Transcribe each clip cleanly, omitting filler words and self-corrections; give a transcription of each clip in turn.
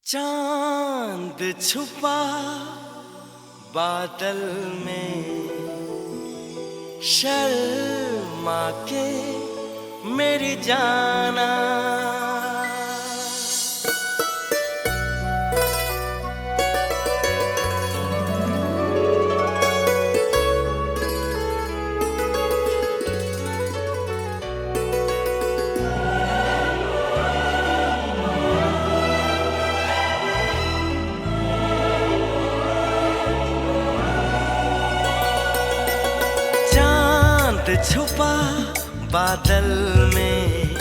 चांद छुपा बादल में, शर्मा के मेरी जाना। छुपा बादल में,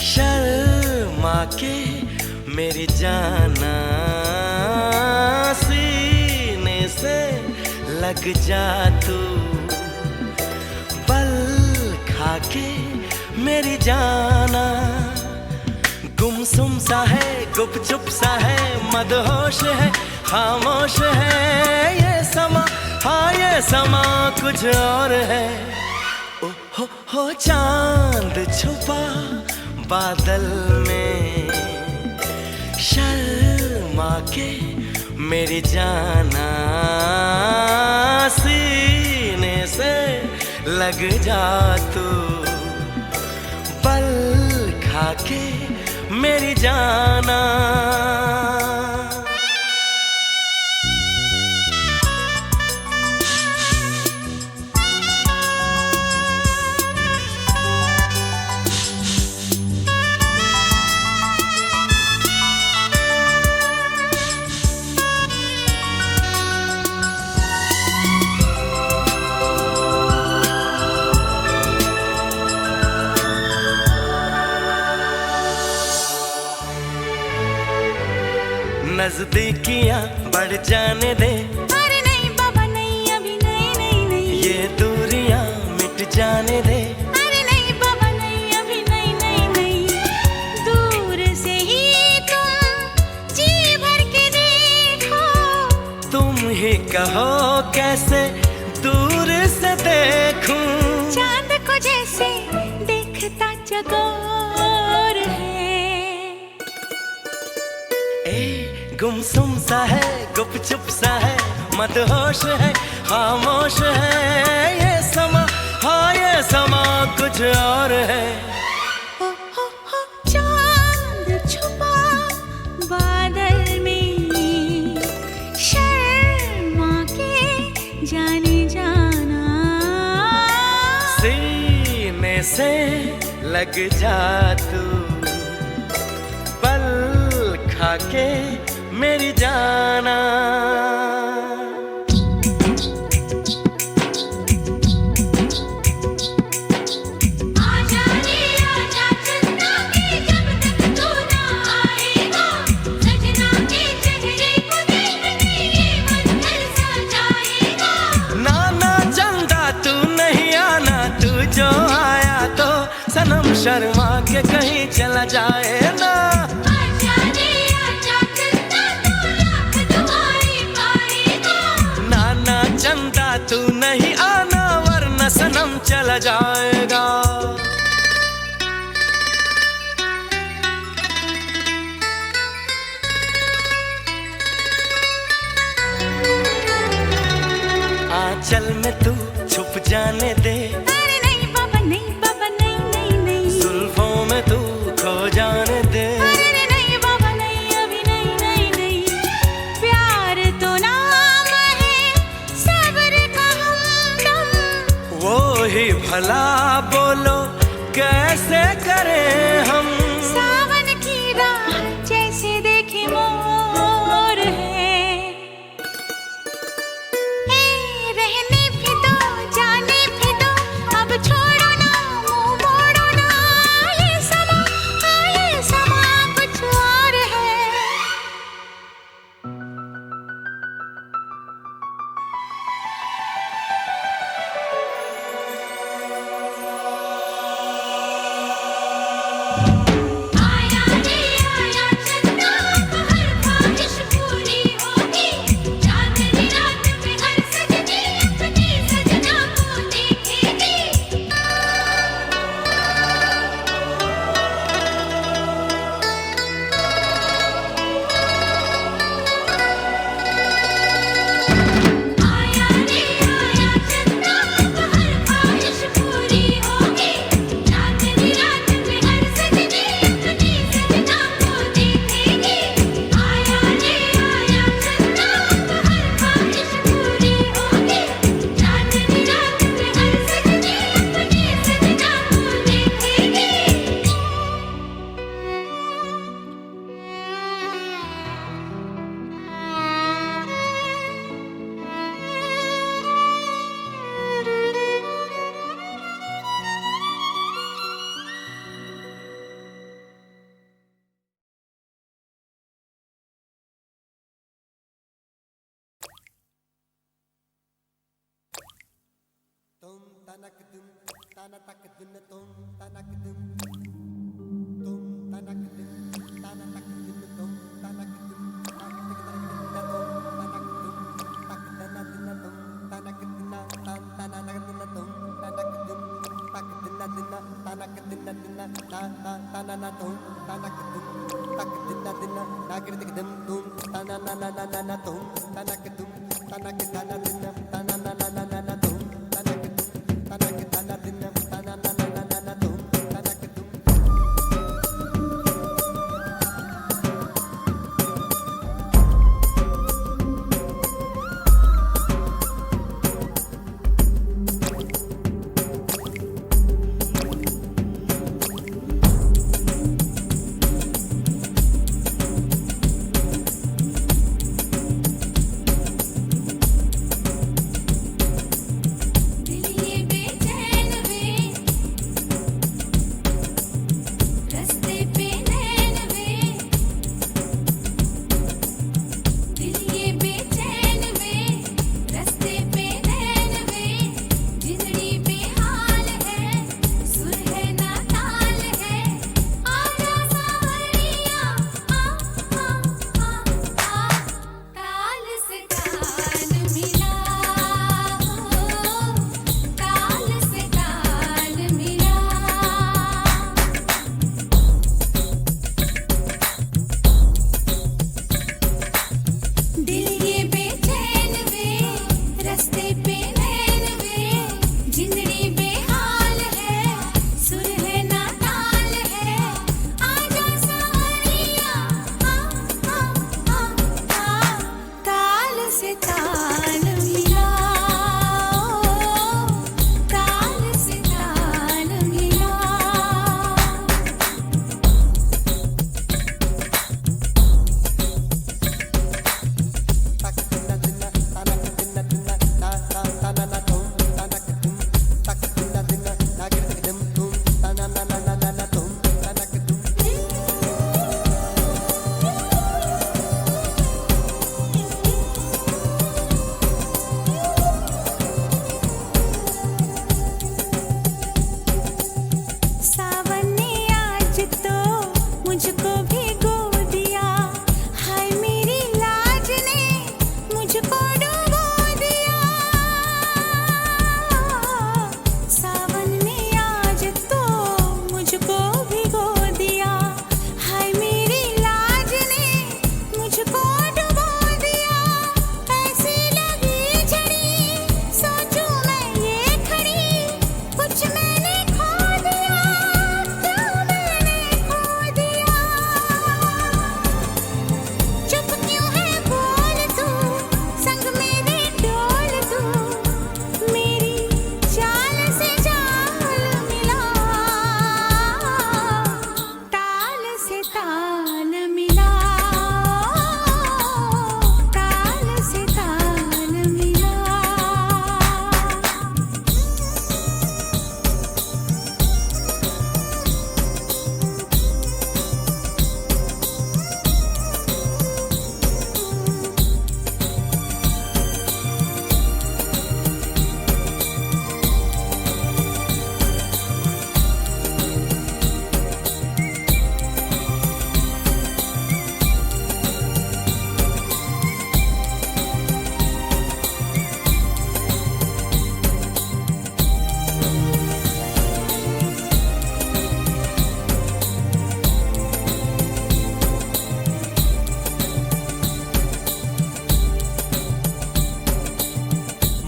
शर्मा के मेरी जाना, सीने से लग जा तू, पल खा के मेरी जाना। गुमसुम सा है, गुपचुप सा है, मदहोश है, खामोश है ये समा, हाँ ये समा कुछ और है। ओ हो चांद छुपा बादल में, शर्मा के मेरी जाना, सीने से लग जा तू, पल खा के मेरी जाना। नजदीकियां बढ़ जाने दे, अरे नहीं बाबा नहीं, अभी नहीं नहीं नहीं। ये दूरियां मिट जाने दे, अरे नहीं बाबा नहीं, अभी नहीं नहीं नहीं। दूर से ही तुम जी भर के देखो, तुम ही कहो कैसे दूर से देखूं, चांद को जैसे देखता चकोर है। गुमसुम सा है, गुपचुप सा है, मदहोश है, खामोश है ये समा, हाँ ये समा कुछ और है। हो चांद छुपा बादल में, शर्मा के जाने जाना, सीने से लग जा तू, पल खा के मेरी जाना। नाना चंदा तू नहीं आना, तू जो आया तो सनम शर्मा के कहीं चला जाए ना। चंदा तू नहीं आना, वरना सनम चला जाएगा। आंचल में तू छुप जाने दे, अरे नहीं बाबा नहीं, बाबा नहीं नहीं नहीं। जुल्फों में तू खो जाने दे, अरे नहीं बाबा नहीं, अभी नहीं नहीं नहीं। प्यार तो नाम है सब्र का हमदम, वो ही भला बोलो कैसे करें हम। सावन की राह जैसे देखे मोर है, रहने भी दो जाने भी दो, अब छोड़ो ना मुंह मोड़ो ना, ये समा, हाँ ये समा कुछ और है। tanak dum tanatak dun tum tanak dum tum tanak dum tanatak dun tum tanak dum tanak dum tanak dum tak dana dun tum tanak dun tan tanak dun tum tanak dum tak dana dun tanak dun ta ta tanana tum tanak dum tak dana dun nagir dum tum tanana na na tum tanak dum tanak dana dun tanana na tum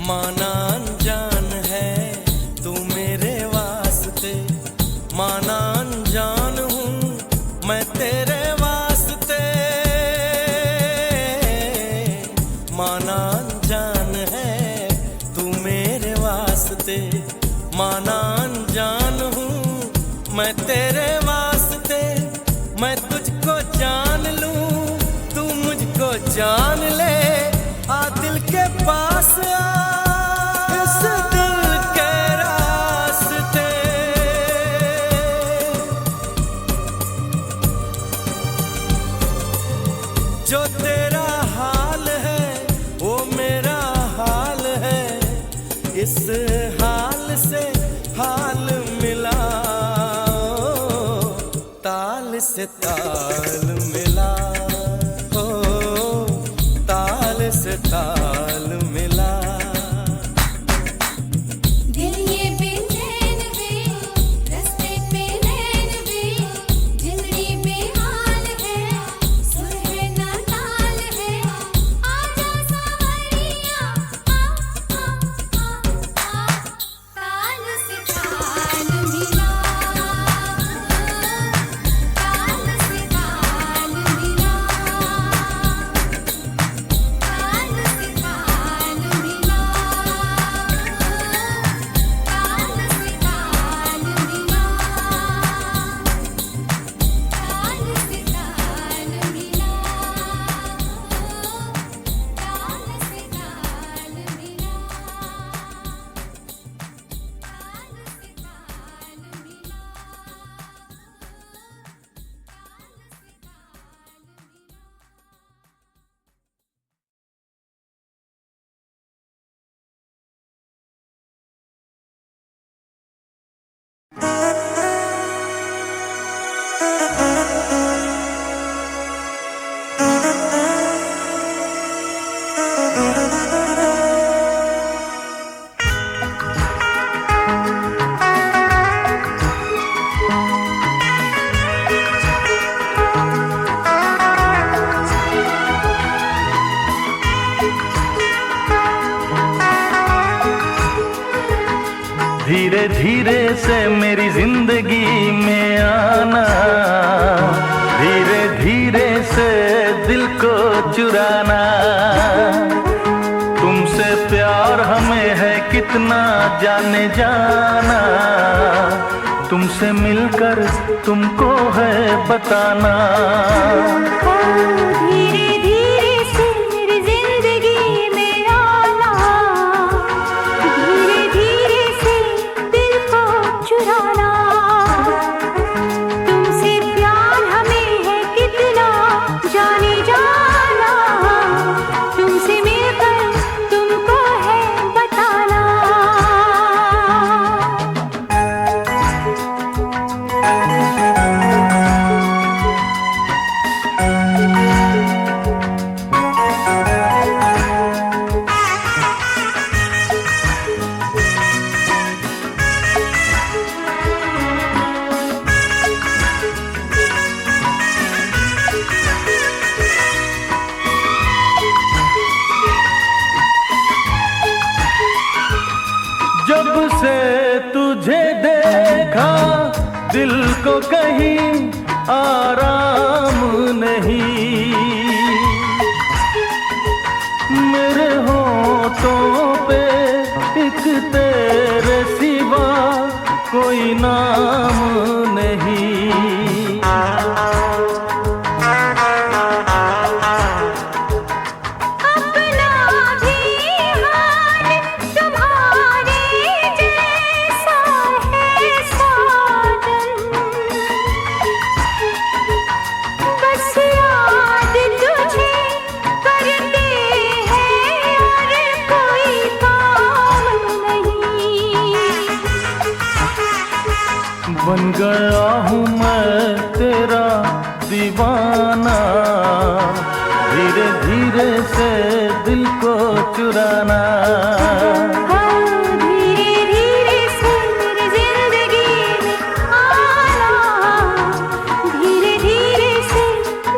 माना अनजान है तू मेरे वास्ते, माना अनजान हूँ मैं तेरे वास्ते। माना अनजान है तू मेरे वास्ते, माना अनजान हूँ मैं तेरे वास्ते। मैं तुझको जान लूँ तू मुझको जान ले, आ दिल के पास आ इस दिल के रास्ते। जो तेरा हाल है वो मेरा हाल है, इस हाल से ताल से ताल मिला हो, ताल से ताल मिला। दिल ये बेचैन वे, रस्ते पे नैन वे, जिंदड़ी बेहाल है, सुर है ना ताल है। आजा सावरिया आ आ आ आ, ताल से ताल मिला, ताल से ताल मिला, ताल से ताल मिला, ताल से ताल मिला, ताल से ताल मिला, ताल से ताल मिला, धीरे धीरे से मेरी जिंदगी में आना, धीरे धीरे से दिल को चुराना। तुमसे प्यार हमें है कितना जाने जाना, तुमसे मिलकर तुमको है बताना। धीरे धीरे से मेरी जिंदगी में आना, धीरे धीरे से दिल को चुराना। तुमसे प्यार हमें है कितना जाने जाना, तुमसे मिलकर तुमको है बताना। जब से तुझे देखा दिल को कहीं आराम नहीं, मेरे होठों पे एक तेरे सिवा कोई नाम नहीं। अपना भी हाल तुम्हारे जैसा है साजन, बस याद तुझे करते हैं और कोई काम नहीं। बन गया हूँ मैं तेरा दीवाना, धीरे धीरे से दिल को चुराना। धीरे धीरे से मेरी जिंदगी में आना, धीरे धीरे से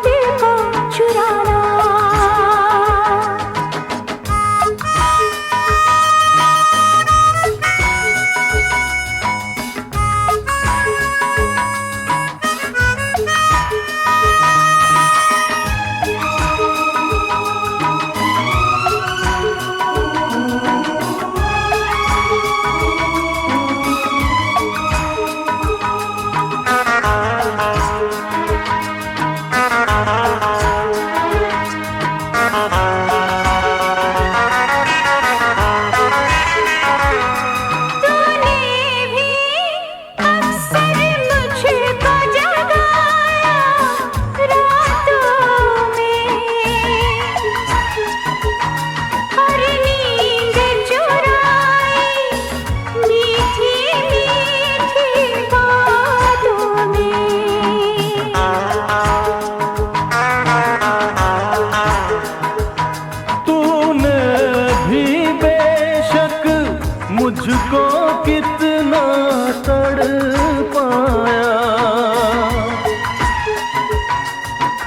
दिल को चुराना।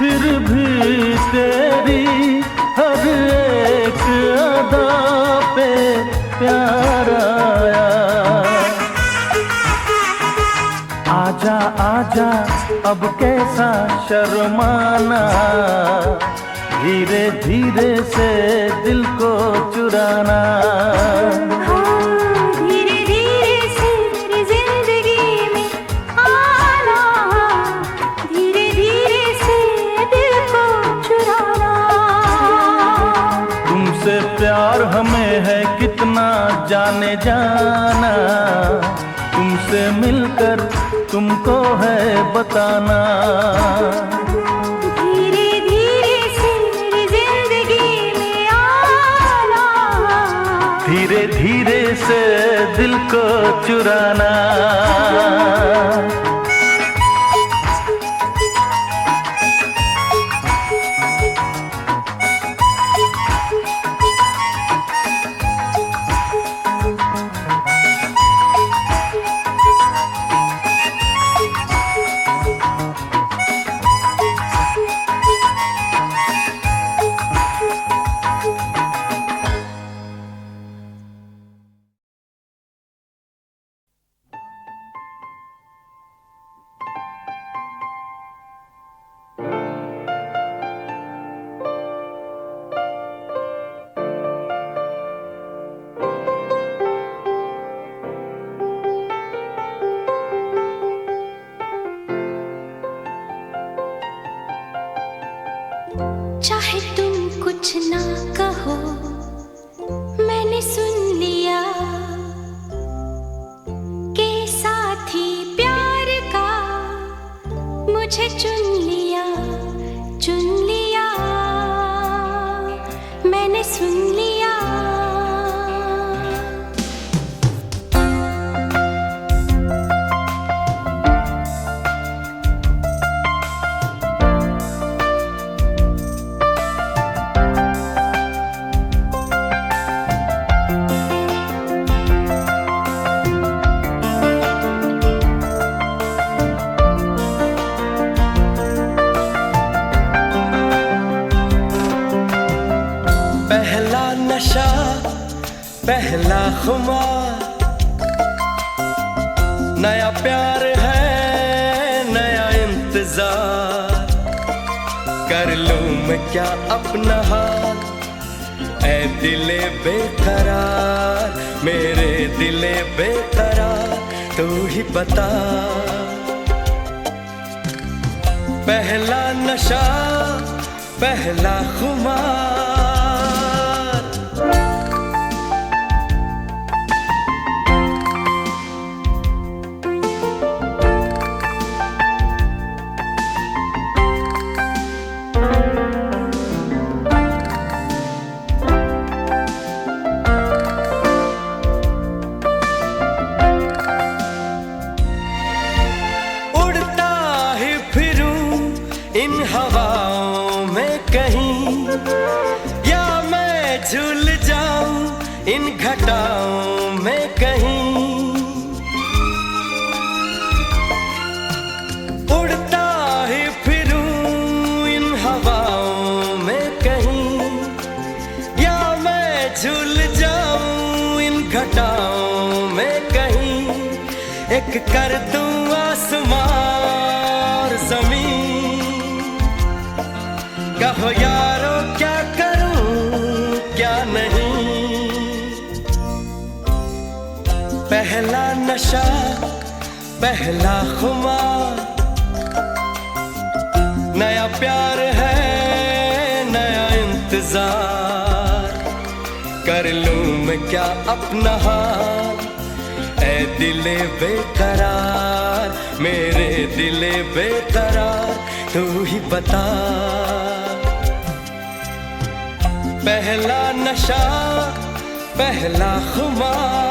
फिर भी तेरी हर एक अदा पे प्यार आया। आजा आजा अब कैसा शर्माना, धीरे धीरे से दिल को चुराना। धीरे धीरे से मेरी जिंदगी में आना, धीरे धीरे से दिल को चुराना। तुमसे प्यार हमें है कितना जाने जाना, तुमसे मिलकर तुमको है बताना। धीरे धीरे से मेरी जिंदगी में आना, धीरे धीरे से दिल को चुराना। चाहे तुम कुछ ना कहो, मैंने सुन लिया कि साथी प्यार का मुझे चुन लिया, चुन लिया, मैंने सुन लिया। पहला नशा पहला खुमार, नया प्यार है नया इंतजार। कर लूं मैं क्या अपना हाल, ऐ दिले बेकरार, मेरे दिले बेकरार, तू ही बता। पहला नशा पहला खुमार, इन हवाओं में कहीं, या मैं झूल जाऊं इन घटाओं में कहीं। उड़ता ही फिरूं इन हवाओं में कहीं, या मैं झूल जाऊं इन घटाओं में कहीं। एक कर दूं आसमां और ज़मीन, कहो यारो क्या करूं क्या नहीं। पहला नशा पहला खुमार, नया प्यार है नया इंतजार। कर लूं मैं क्या अपना हाल, ऐ दिले बेकरार, मेरे दिले बेकरार, तू ही बता। पहला नशा पहला खुमार।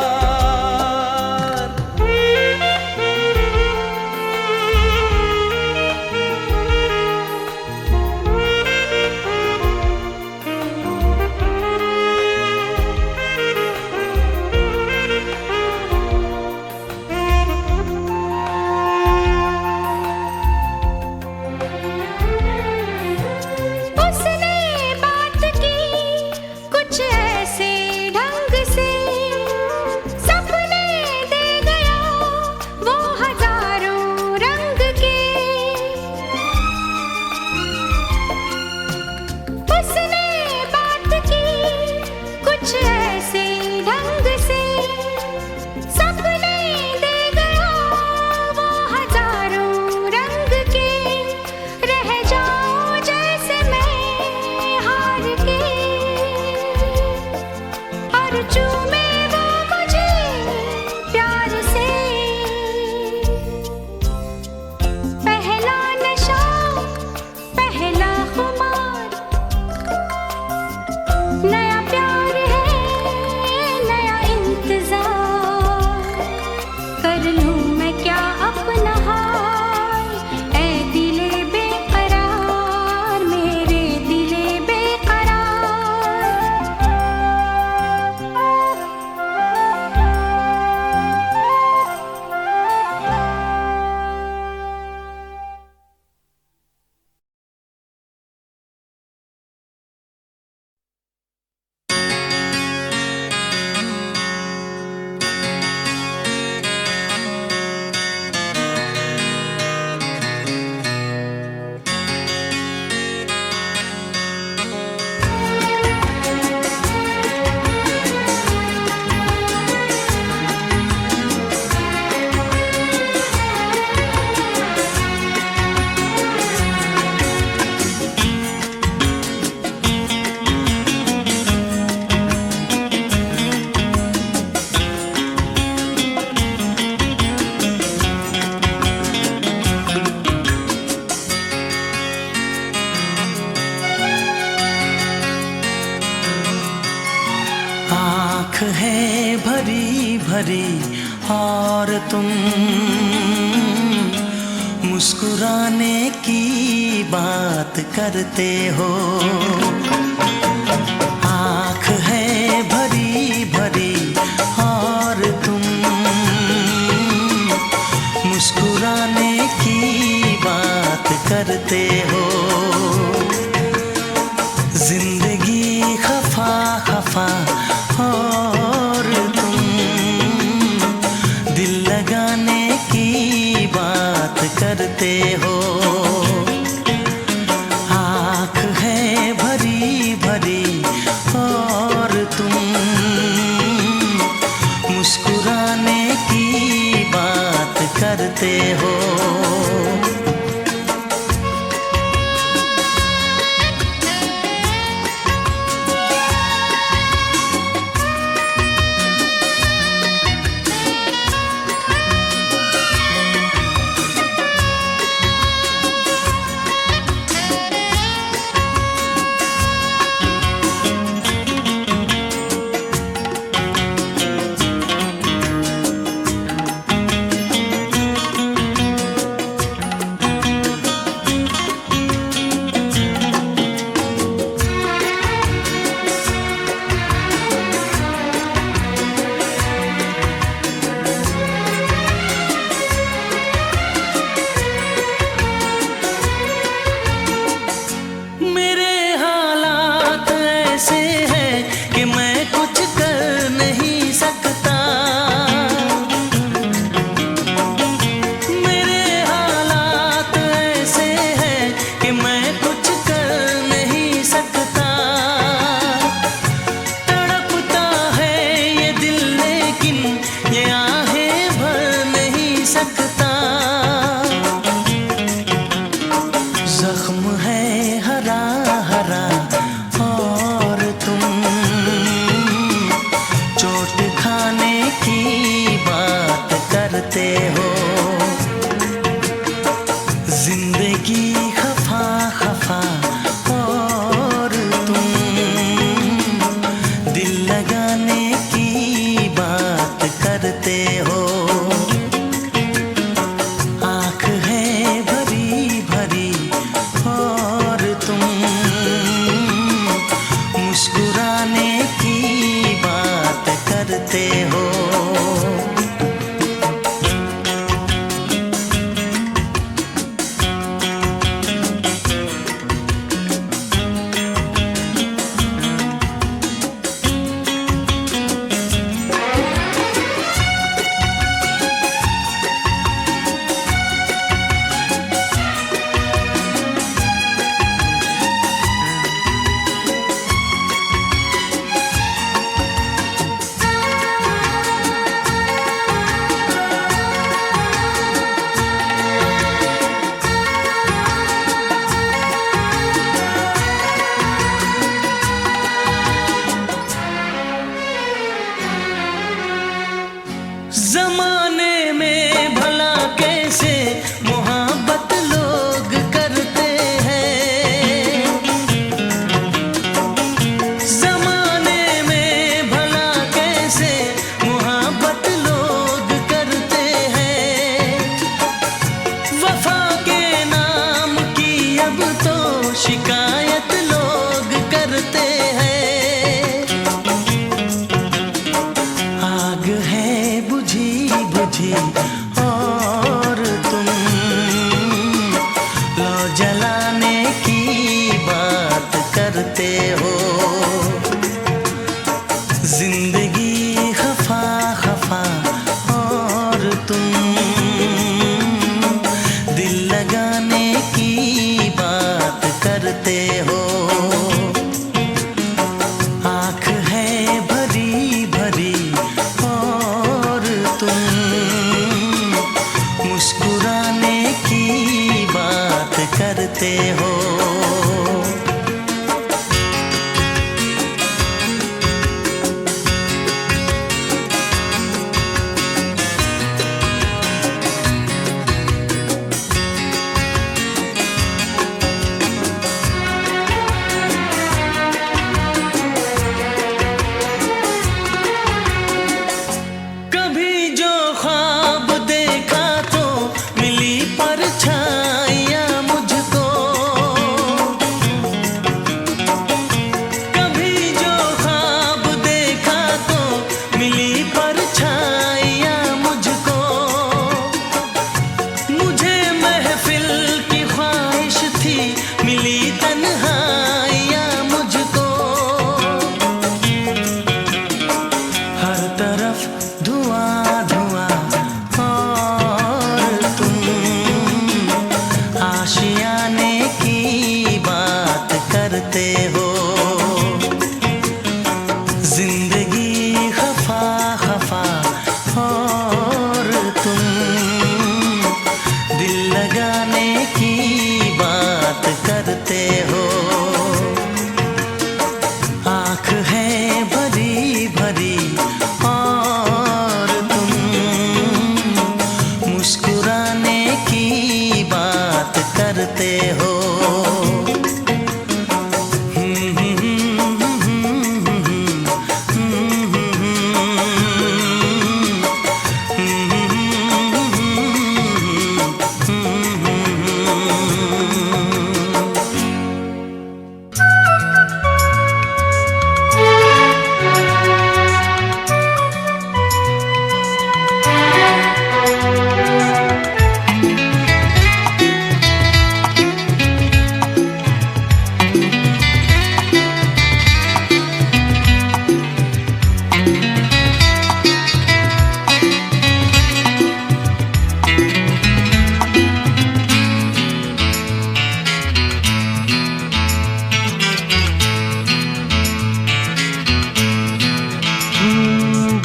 है भरी भरी और तुम मुस्कुराने की बात करते हो। आँख है भरी भरी और तुम मुस्कुराने की बात करते हो। जिंदगी खफा खफा और तुम दिल लगाने की बात करते हो। आँख है भरी भरी और तुम मुस्कुराने की बात करते हो। जख्म है हरा हरा और तुम चोट खाने की बात करते हो। जिंदगी खफा खफा और तुम दिल लगाने की बात करते हो। आँख है भरी भरी और तुम मुस्कुराने की बात करते हो। जमाने में भला कैसे मोहब्बत लोग करते हैं। जमाने में भला कैसे मोहब्बत लोग करते हैं। वफा के नाम की अब तो शिकायत लोग करते हैं। आग है बुझी बुझी और तुम लो जलाने की बात करते हो। जिंदगी खफा खफा और तुम दिल लगाने की बात करते हो। आँख है भरी भरी और तुम मुस्कुराने की बात करते हो।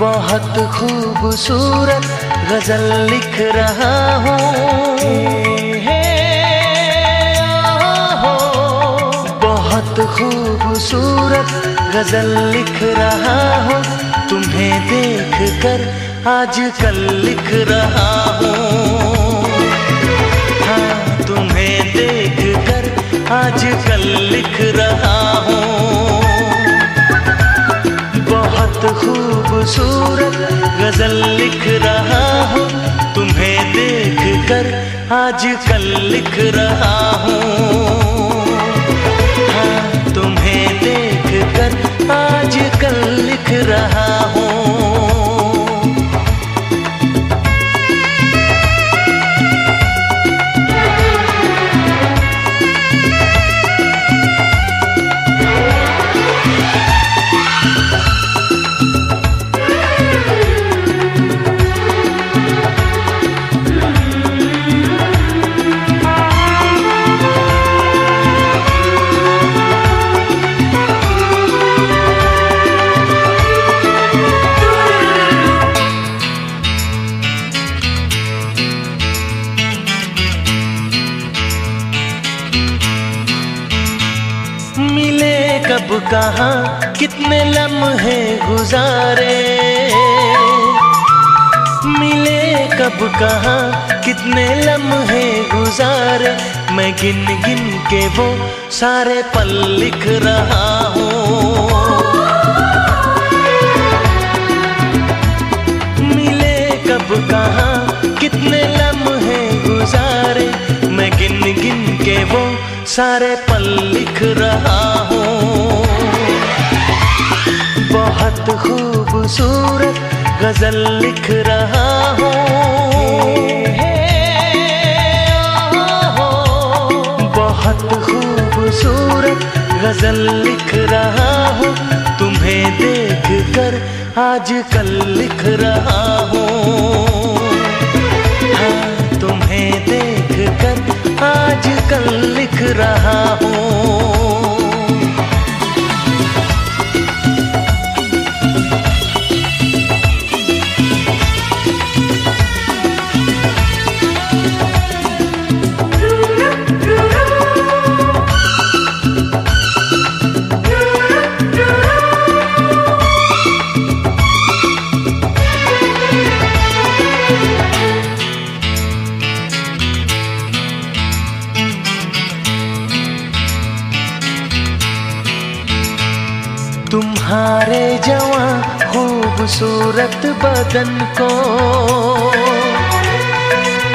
बहुत खूबसूरत गजल लिख रहा हूँ। बहुत खूबसूरत गजल लिख रहा हूँ, तुम्हें देख कर आजकल लिख रहा हूँ। हाँ, तुम्हें देख कर आजकल लिख रहा हूँ। बहुत खूबसूरत गजल लिख रहा हूँ, तुम्हें देख कर आजकल लिख रहा हूँ। हाँ, तुम्हें देख कर आजकल लिख रहा हूँ। कब कहाँ कितने लम्हे गुजारे, मिले कब कहाँ कितने लम्हे गुजारे, मैं गिन गिन के वो सारे पल लिख रहा हूँ। मिले कब कहाँ कितने लम्हे गुजारे, मैं गिन गिन के वो सारे पल लिख रहा हूँ। बहुत खूबसूरत गजल लिख रहा हूँ। बहुत खूबसूरत गजल लिख रहा हूँ, तुम्हें देख कर आजकल लिख रहा हूँ। हाँ, तुम्हें देख कर आजकल लिख रहा हूँ। तुम्हारे जवां खूबसूरत बदन को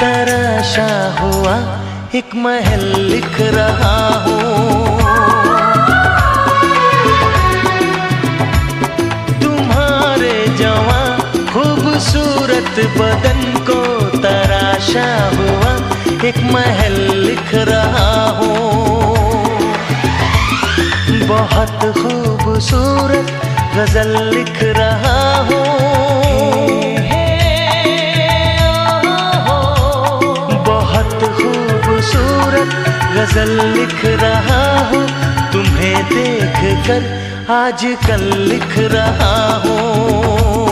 तराशा हुआ एक महल लिख रहा हूँ। तुम्हारे जवां खूबसूरत बदन को तराशा हुआ एक महल लिख रहा हूँ। बहुत खूबसूरत गजल लिख रहा हूँ। बहुत खूबसूरत गजल लिख रहा हूँ, तुम्हें देख कर आजकल लिख रहा हूँ।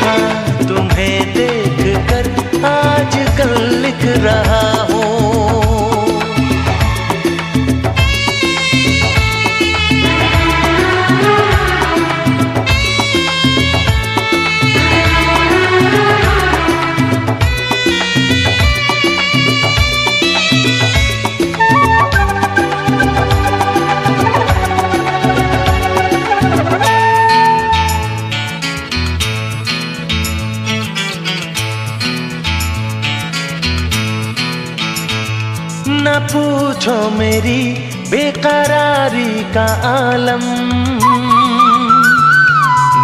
हाँ, तुम्हें देख कर आजकल लिख रहा हूँ। न पूछो मेरी बेकरारी का आलम,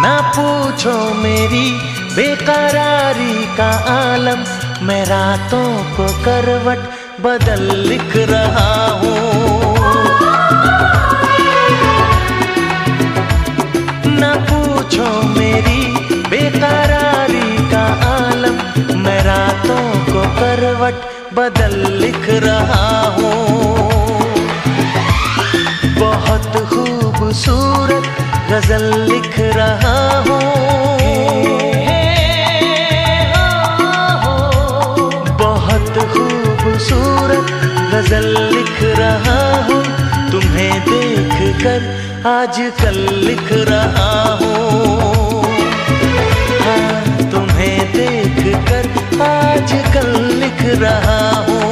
न पूछो मेरी बेकरारी का आलम, मैं रातों को करवट बदल लिख रहा हूँ। न पूछो मेरी बेकरारी का आलम, मैं रातों को करवट बदल लिख रहा हूँ। बहुत खूबसूरत गजल लिख रहा हूँ। गजल लिख रहा हूँ, तुम्हें देख कर आजकल लिख रहा हूँ। हाँ, तुम्हें देख कर आजकल लिख रहा हूँ।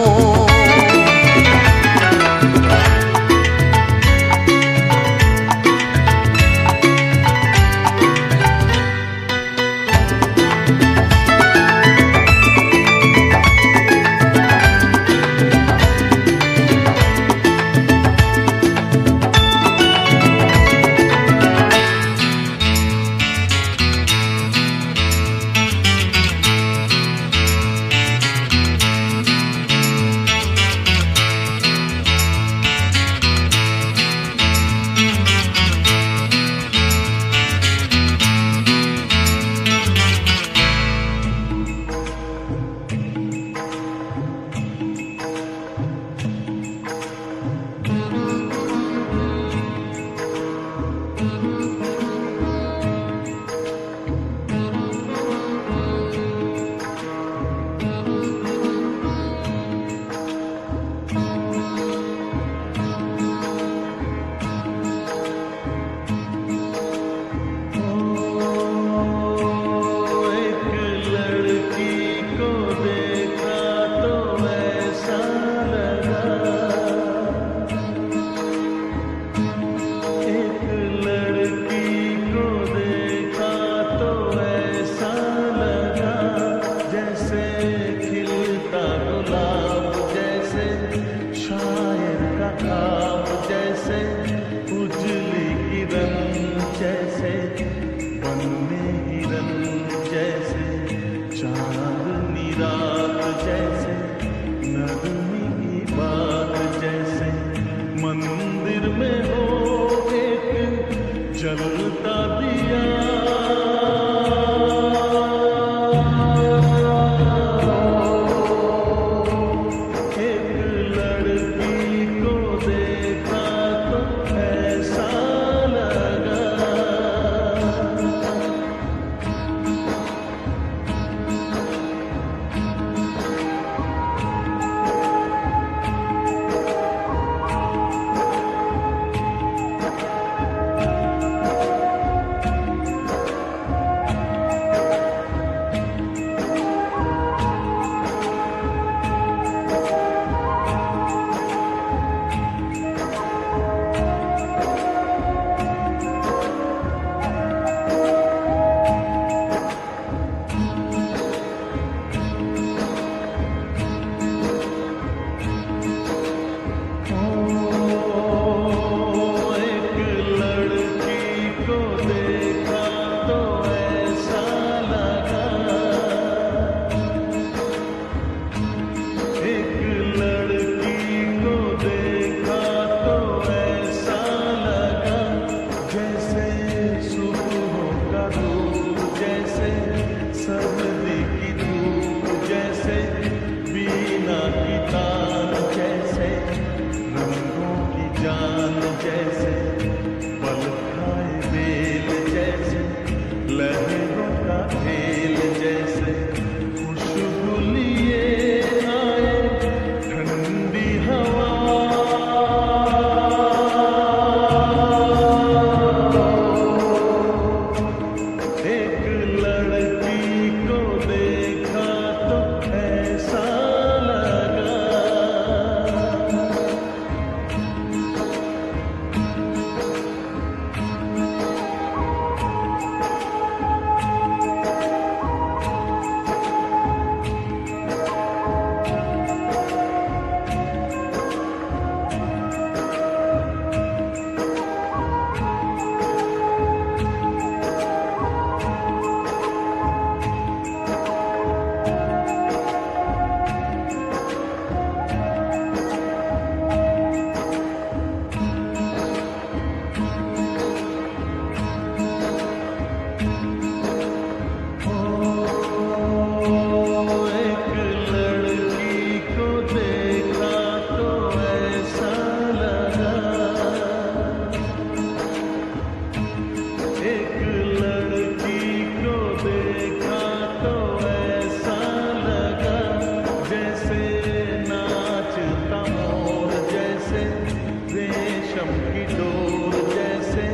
की डोर जैसे,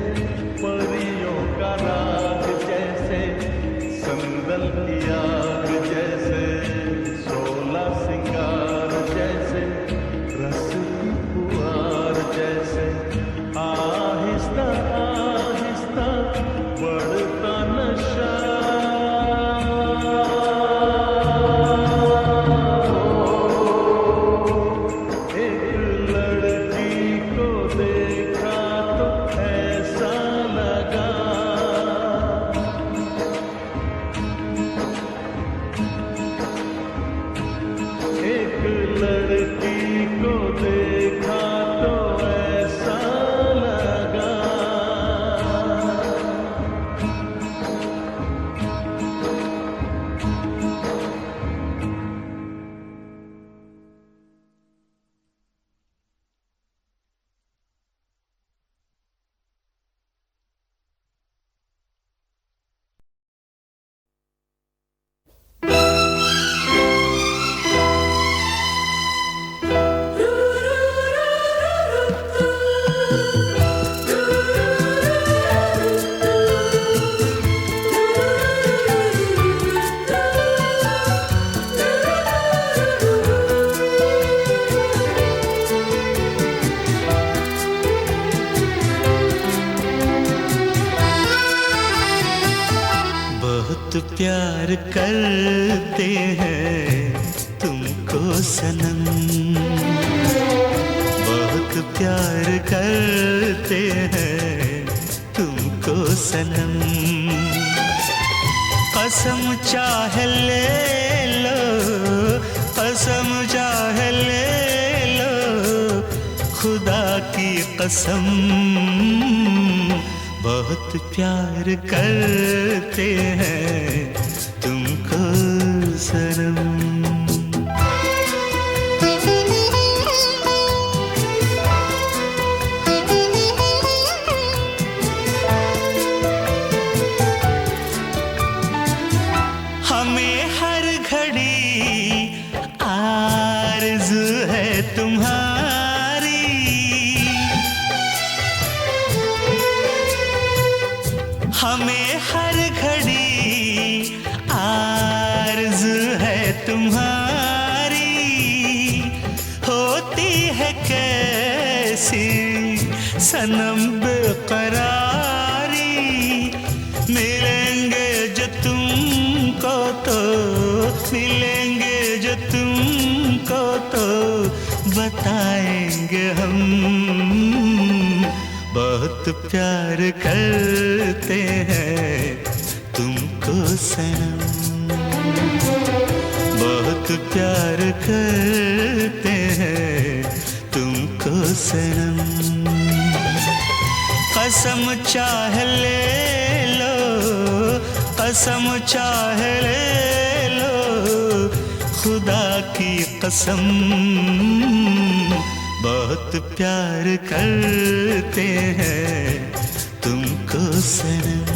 परियों का राग जैसे, संदल की आग जैसे, सोला सिंगार जैसे, रस की फुहार जैसे, आहिस्ता आहिस्ता बढ़ता नशा। एक लड़की को देखा तो ऐसा लगा, एक लड़की को देखा तो ऐसा लगा। बहुत प्यार करते हैं तुमको सनम, बहुत प्यार करते हैं तुमको सनम। कसम चाहे ले लो, कसम चाहे ले लो, खुदा की कसम। बहुत प्यार करते हैं तुमको सनम। हमें हर घड़ी आरज़ू है तुम्हारी, हमें हर घड़ी आरज़ू है तुम्हारी। होती है कैसी सनम बेकरारी, मिलेंगे जो तुमको तो, मिलेंगे जो तुमको तो बताएंगे हम। बहुत प्यार करते हैं तुमको सनम, बहुत प्यार करते हैं तुमको सनम। कसम चाहे ले लो, कसम चाहे ले लो, खुदा की कसम। बहुत प्यार करते हैं तुमको सनम,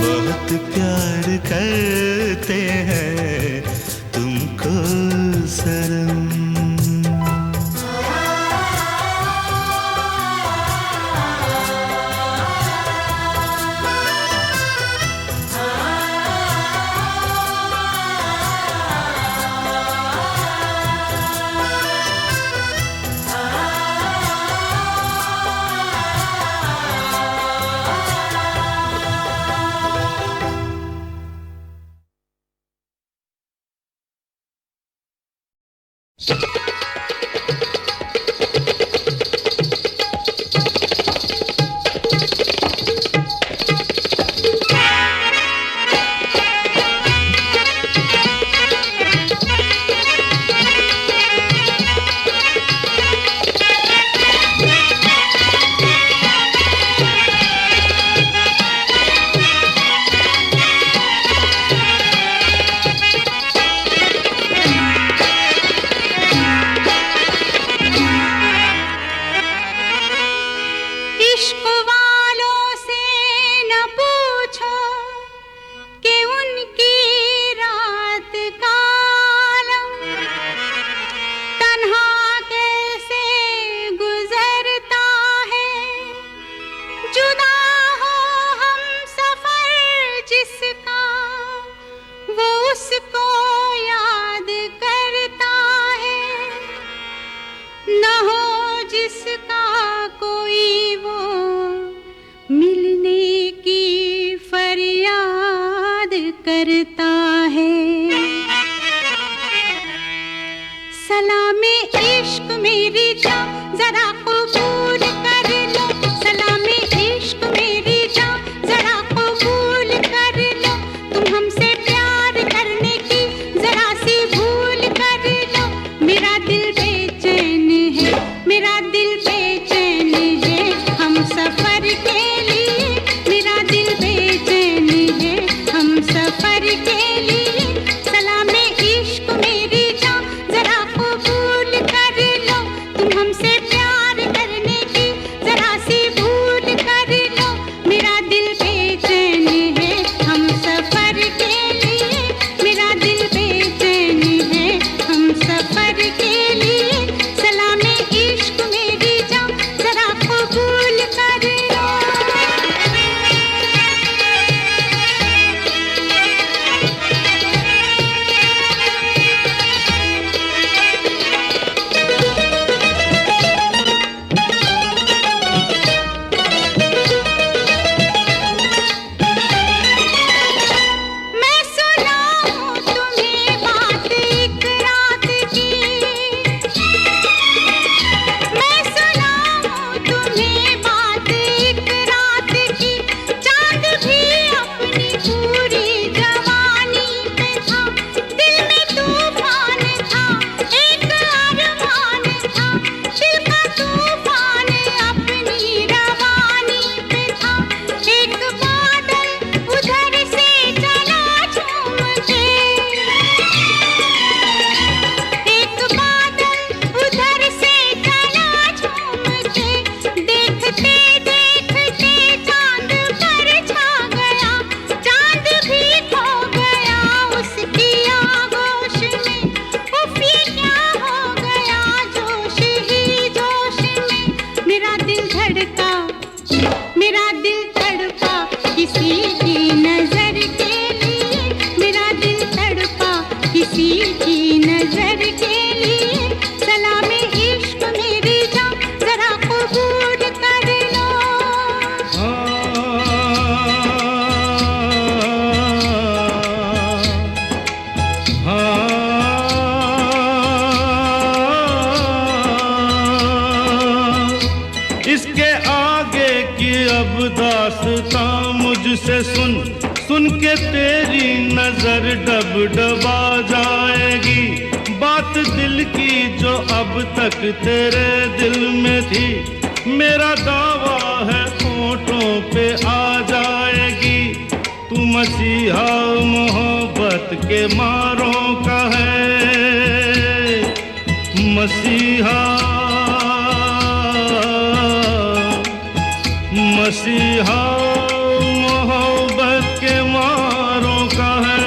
बहुत प्यार करते हैं तुमको सनम। धड़का, मेरा दिल तड़पा किसी की नजर के लिए, मेरा दिल तड़पा किसी की नजर के लिए। सलामे इश्क मेरी जान जरा कबूल कर लो। इसके आगे की अब दास्तां मुझसे सुन, सुन के तेरी नजर डब डबा जाएगी। बात दिल की जो अब तक तेरे दिल में थी, मेरा दावा है होठों पे आ जाएगी। तू मसीहा मोहब्बत के मारों का है, मसीहा मसीहा मोहब्बत के मारों का है।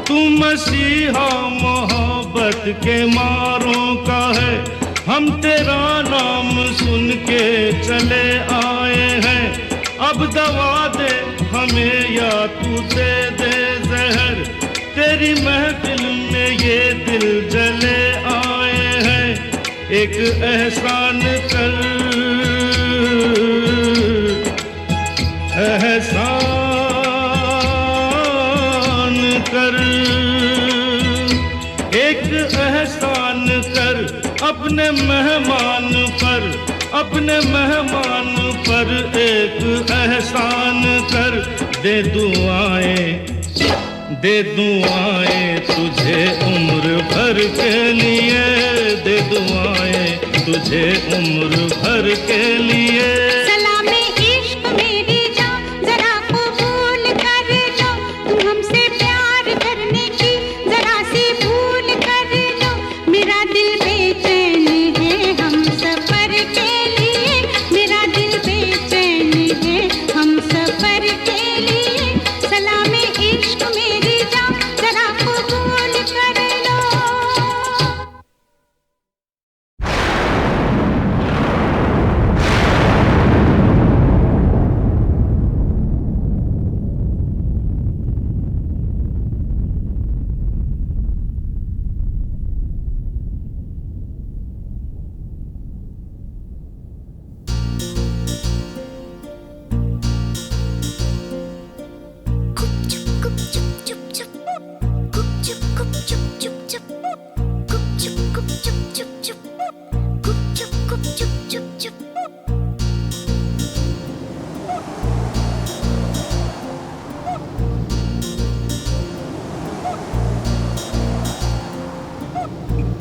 तू मसीहा मोहब्बत के मारों का है। हम तेरा नाम सुन के चले आए हैं। अब दवा दे हमें या तू दे दे जहर, तेरी महफिल में ये दिल जले आए हैं। एक एहसान कर, एहसान कर, एक एहसान कर अपने मेहमान पर, अपने मेहमान पर एक एहसान कर। दे दुआएं, दे दुआएं तुझे उम्र भर के लिए, दे दुआएं तुझे उम्र भर के लिए। सलामे इश्क मेरी जान जरा कबूल कर लो, तुम हमसे प्यार करने की जरा सी भूल कर लो। मेरा दिल बेचैन है हम सफर के लिए, मेरा दिल बेचैन है हम सफर के लिए। सलामे इश्क मेरी जान जरा कबूल कर लो।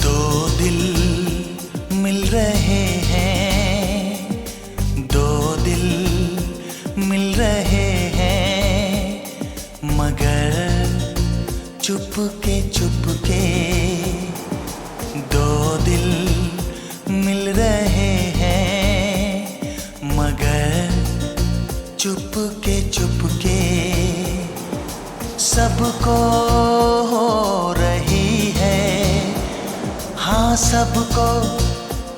दो दिल मिल रहे हैं, दो दिल मिल रहे हैं, मगर चुपके चुपके। दो दिल मिल रहे हैं, मगर चुपके चुपके। सबको हो रही है, हाँ सबको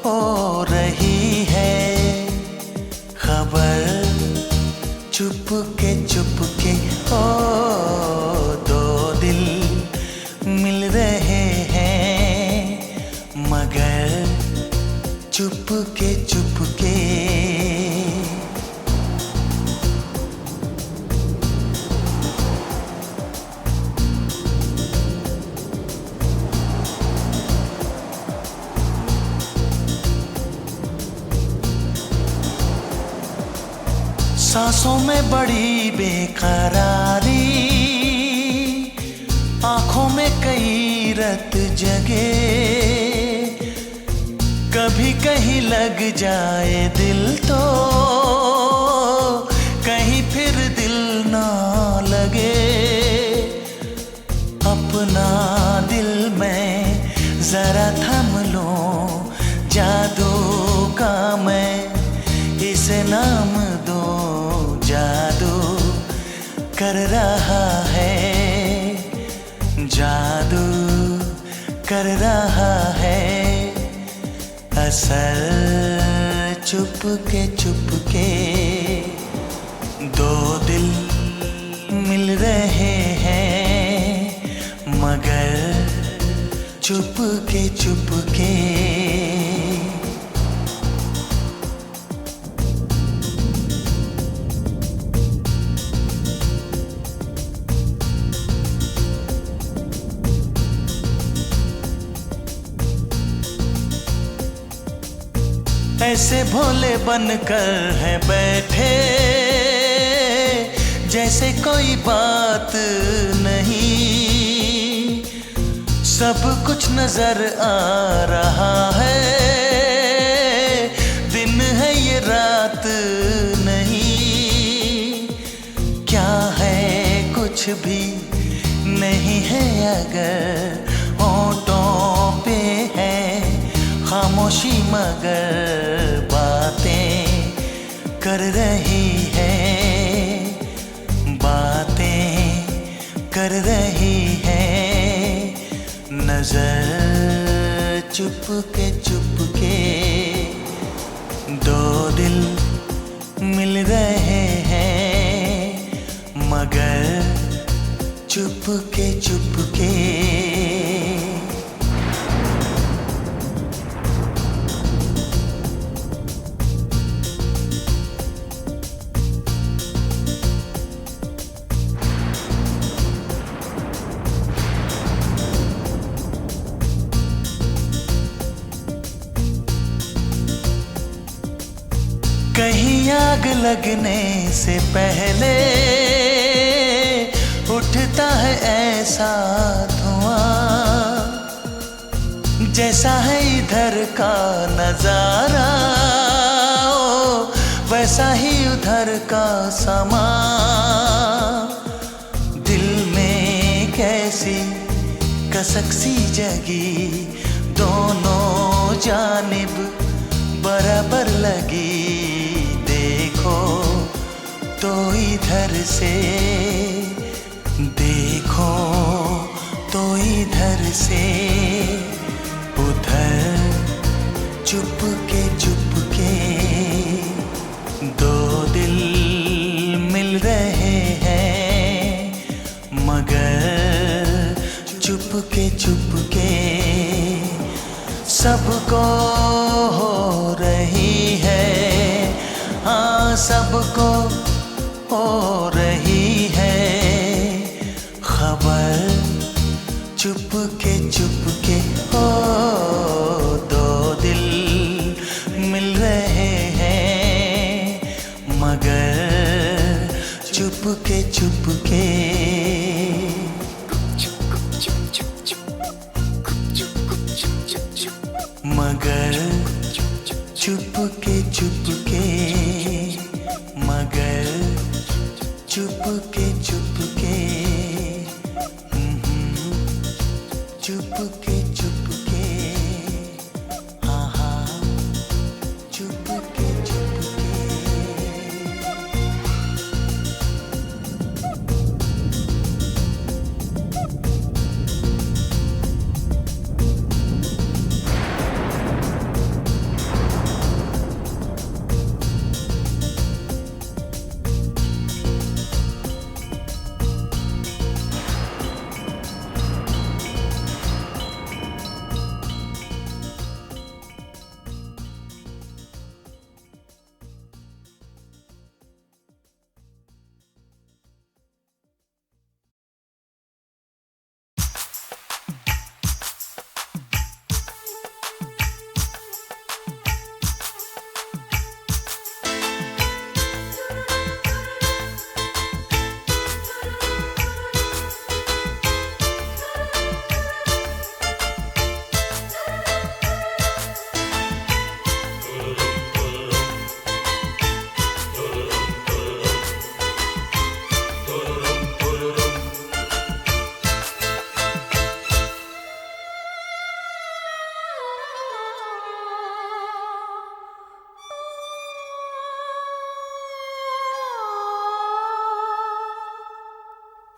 हो रही है खबर, चुपके चुपके। ओ दो दिल मिल रहे हैं, मगर चुपके चुपके। सांसों में बड़ी बेकरारी, आंखों में कई रत जगे। कभी कहीं लग जाए दिल तो कहीं फिर दिल ना लगे। अपना दिल में जरा थम लो, जादू का मैं इसे नाम दो। जादू कर रहा है, जादू कर रहा है असर। चुपके दो दिल मिल रहे हैं मगर चुपके ऐसे भोले बनकर है बैठे जैसे कोई बात नहीं, सब कुछ नजर आ रहा है, दिन है ये रात नहीं, क्या है कुछ भी नहीं है अगर होठों पे है खामोशी मगर बातें कर रही है, बातें कर रही है, नजर चुपके दो दिल मिल रहे हैं मगर चुपके कहीं आग लगने से पहले उठता है ऐसा धुआं, जैसा है इधर का नजारा वैसा ही उधर का समा, दिल में कैसी कसक सी जगी, दोनों जानिब बराबर लगी, देखो तो इधर से, देखो तो इधर से, उधर चुपके दो दिल मिल रहे हैं मगर चुपके सबको हो रही है, हाँ सबको हो रही है खबर, चुपके हो दो दिल मिल रहे हैं मगर चुपके मगर चुपके मगर चुपके चुपके हाँ हाँ चुपके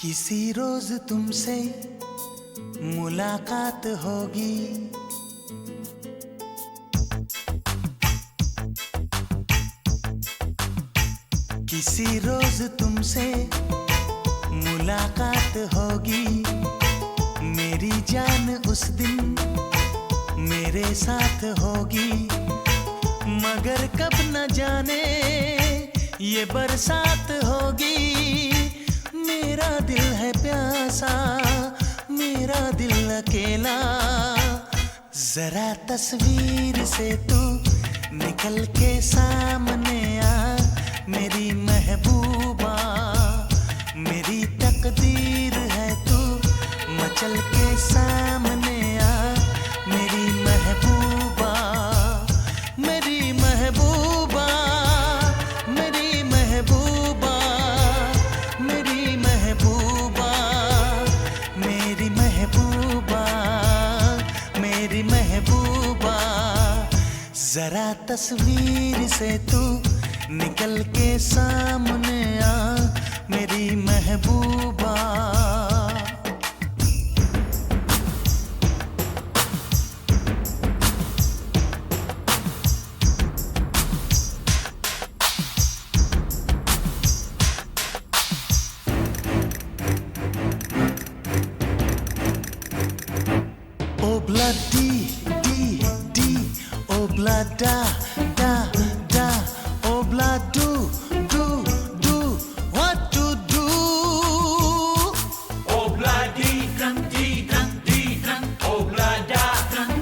किसी रोज तुमसे मुलाकात होगी, किसी रोज तुमसे मुलाकात होगी, मेरी जान उस दिन मेरे साथ होगी। मगर कब न जाने ये बरसात होगी। मेरा दिल है प्यासा, मेरा दिल अकेला। जरा तस्वीर से तू निकल के सामने आ, मेरी महबूबा। मेरी तकदीर है तू मचल के सामने आ, मेरी महबूबा। मेरी महबूबा, मेरी महबूबा, मेरी महबूबा, मेरी महबूबा, मेरी महबूबा। जरा तस्वीर से तू निकल के सामने आ, मेरी महबूबा। Obla di di di, obla da da da, obla do do do, what to do? Obla di dum di dum, obla da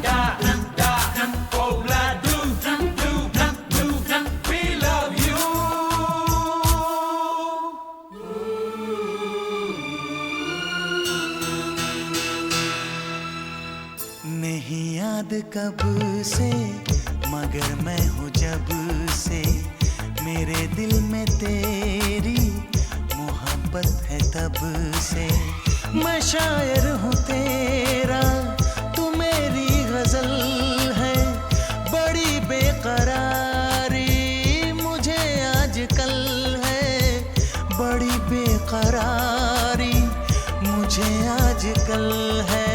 da da, obla do dum, we love you. नहीं याद कब से, मगर मैं हूँ जब से। मेरे दिल में तेरी मोहब्बत है तब से। मैं शायर हूँ तेरा, तू मेरी गजल है। बड़ी बेकरारी मुझे आजकल है, बड़ी बेकरारी मुझे आजकल है,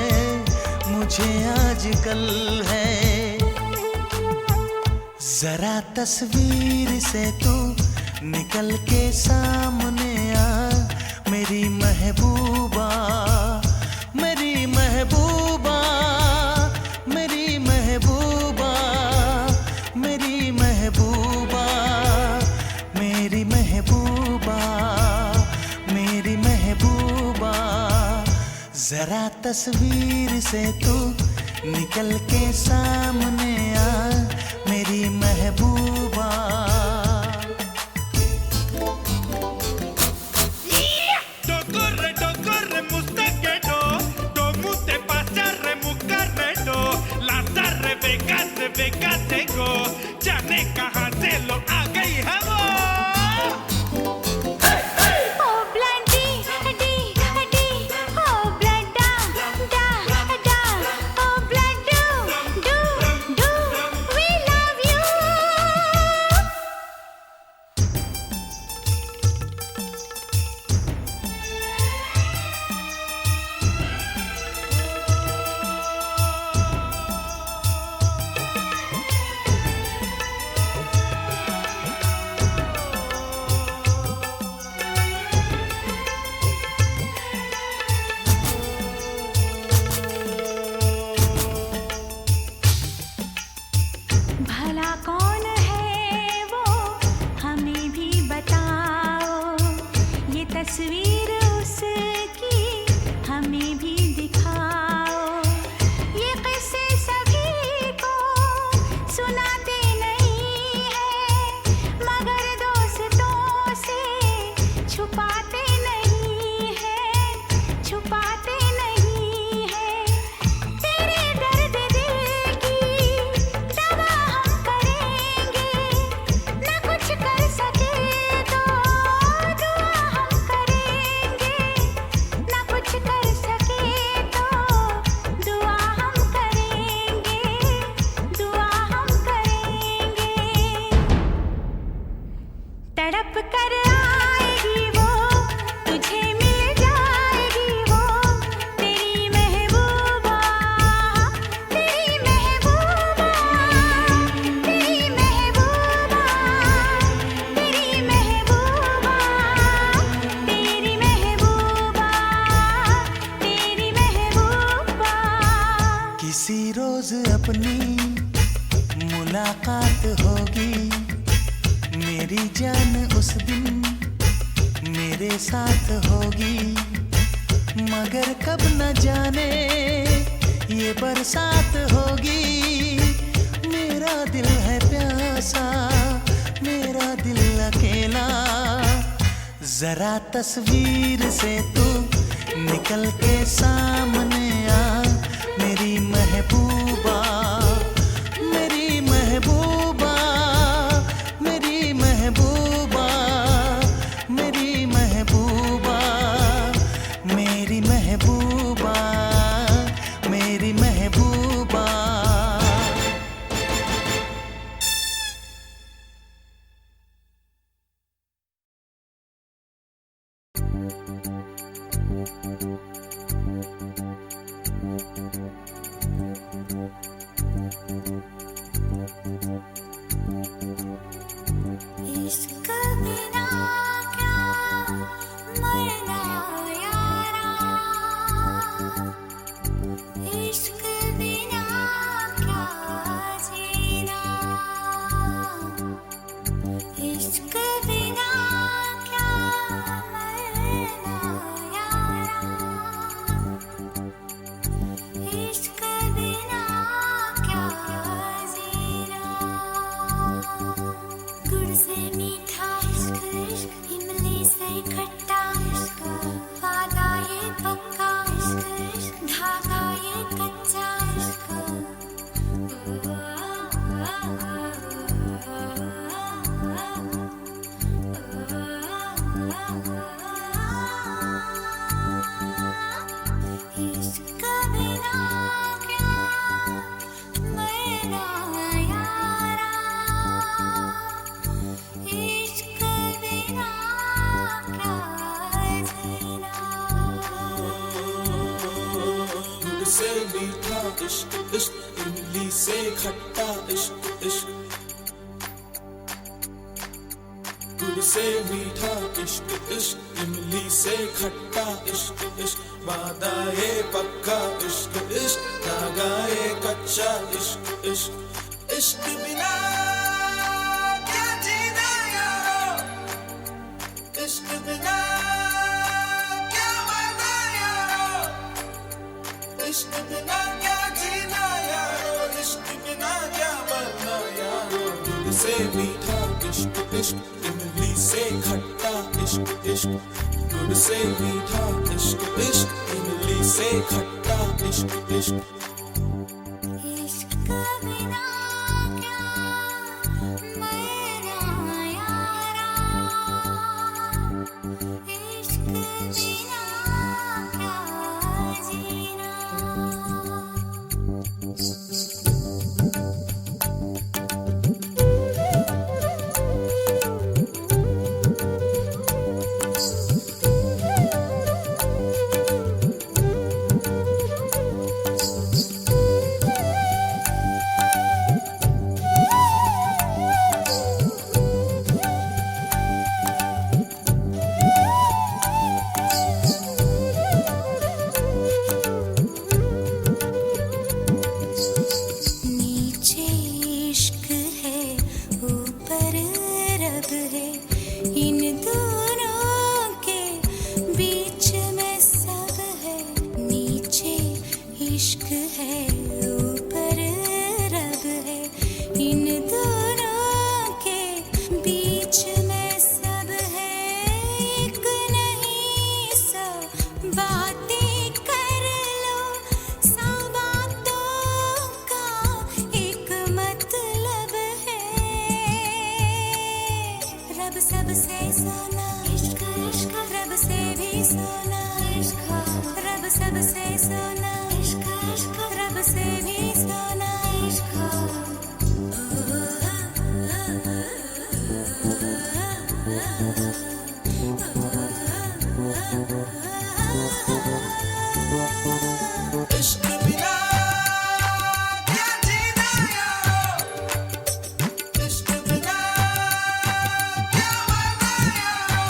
मुझे आजकल है। जरा तस्वीर से तू निकल के सामने आ, मेरी महबूबा। मेरी महबूबा, मेरी महबूबा, मेरी महबूबा, मेरी महबूबा, मेरी महबूबा। जरा तस्वीर से तू निकल के सामने आ, मेरी महबूबा। Docorre, mustaquero, tomu te pasarre, mucarrero, lazarre, becate go, जाने कहाँ से लो आ गई है वो। Oh bloody, di, di, oh blood da, da, da, oh blood do, we love you. भला कौन है वो, हमें भी बताओ। ये तस्वीर उसकी हमें भी दिखाओ। ये किस्से सभी को सुनाते नहीं है, मगर दोस्तों से छुपाते नहीं है, छुपाते नहीं है। तेरे दर्द दिल की दवा हम करेंगे, न कुछ कर सके तो दुआ हम करेंगे, न कुछ कर सके तो दुआ हम करेंगे, दुआ हम करेंगे। तड़प कर आएगी वो, तुझे मिल जाएगी वो, तेरी महबूबा, तेरी महबूबा, तेरी महबूबा, तेरी महबूबा। होगी मेरी जान उस दिन मेरे साथ होगी, मगर कब न जाने ये बरसात होगी। मेरा दिल है प्यासा, मेरा दिल अकेला, जरा तस्वीर से तू निकल के सामने आ, मेरी महबूबा, मेरी महबूबा, मेरी महबूबा, मेरी महबूबा, मेरी महबूबा, मेरी महबूबा। इश्क बिना क्या मरना यारा, इश्क बिना क्या जीना, इश्क बिना क्या मरना यारा, इश्क बिना क्या जीना। गुड़ से मीठा इश्क, इश्क इमली से खट्टा इश्क, वादा ये पक्का इश्क, इश्क धागा ये कच्चा इश्क। इश्क बिना क्या मरना यारा, इश्क बिना क्या जीना। गुड़ से मीठा इश्क, इश्क इमली से खट्टा इश्क, इश्क गुड़ से मीठा इश्क, इश्क इमली से खट्टा इश्क, इश्क वादा ये पक्का इश्क, इश्क धागा ये कच्चा इश्क, इश्क इश्क बिना क्या जीना यारो, इश्क बिना क्या मरना यारो, इश्क बिना क्या जीना यारो, इश्क बिना क्या मरना यारो। गुड़ से मीठा इश्क, इश्क इमली से खट्टा इश्क, इश्क गुड़ से मीठा इश्क, इश्क इमली से खट्टा इश्क, इश्क इश्क बिना क्या मरना यारा, इश्क बिना क्या जीना। नीचे इश्क है, ऊपर रब है, इन दोनों के बीच में सब है। नीचे इश्क है, ऊपर रब है, इन दोनों के बीच में सब है। एक नहीं सौ बातें कर लो, सौ बातों का एक मतलब है। रब सबसे सोना इश्क, इश्क रब से भी सोना इश्क, रब सबसे सोना इश्क, इश्क रब से भी सोना इश्क। इश्क बिना क्या जीना यारो, इश्क बिना क्या मरना यारो,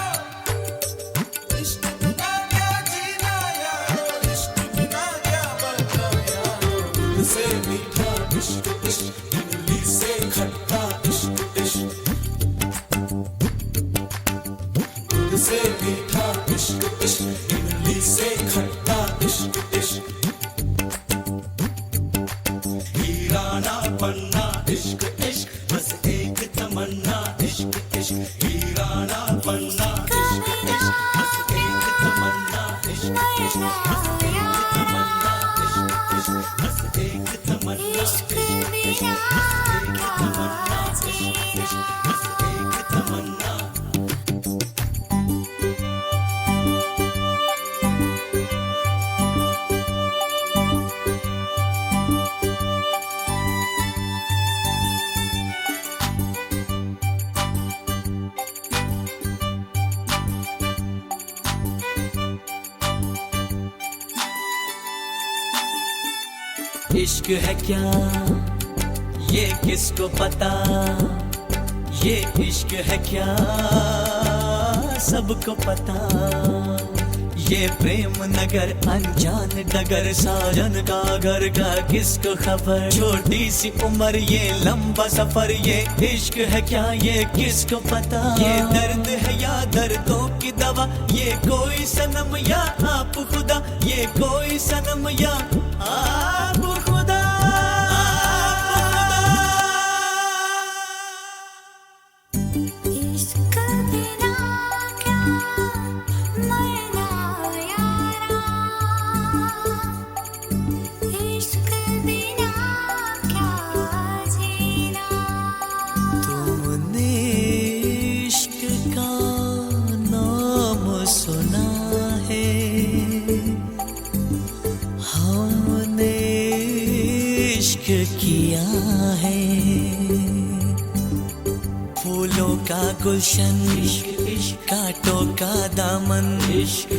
तमन्ना इश्क इश्क हीराना बनना इश्क इश्क बस एक तमन्ना इश्क इश्क बस एक तमन्ना इश्क इश्क बस एक तमन्ना इश्क बिना तमन्ना इश्क इश्क बस एक तमन्ना इश्क है क्या ये किसको पता, ये इश्क है क्या सबको पता। ये प्रेम नगर अनजान डगर, साजन का घर का किसको खबर। छोटी सी उम्र ये लंबा सफर, ये इश्क है क्या ये किसको पता। ये दर्द है या दर्दों की दवा, ये कोई सनम या आप खुदा, ये कोई सनम या आप खुदा। इश्क बिना क्या मरना यारा, इश्क बिना क्या जीना। तुमने इश्क का नाम सुना है, हमने इश्क किया है। फूलों का गुलशन इश्क इश्क, कांटों का दामन इश्क,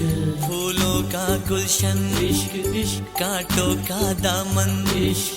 फूलों का गुलशन इश्क इश्क, कांटों का दामन इश्क।